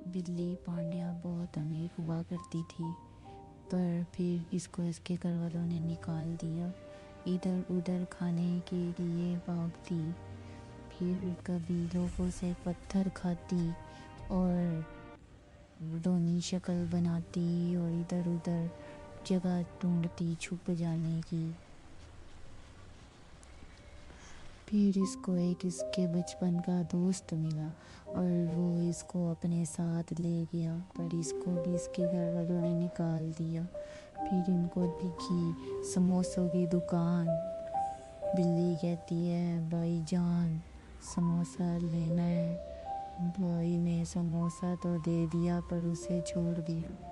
बिल्ली पांड्या बहुत अमीर हुआ करती थी, पर फिर इसको इसके घर वालों ने निकाल दिया। इधर उधर खाने के लिए भागती, फिर कभी लोगों से पत्थर खाती और रोनी शक्ल बनाती और इधर उधर जगह ढूंढती छुप जाने की। फिर इसको एक इसके बचपन का दोस्त मिला और वो इसको अपने साथ ले गया, पर इसको भी इसके घर वालों ने निकाल दिया। फिर इनको दिखी समोसों की दुकान। बिल्ली कहती है, भाईजान समोसा लेना है। भाई ने समोसा तो दे दिया पर उसे छोड़ दिया।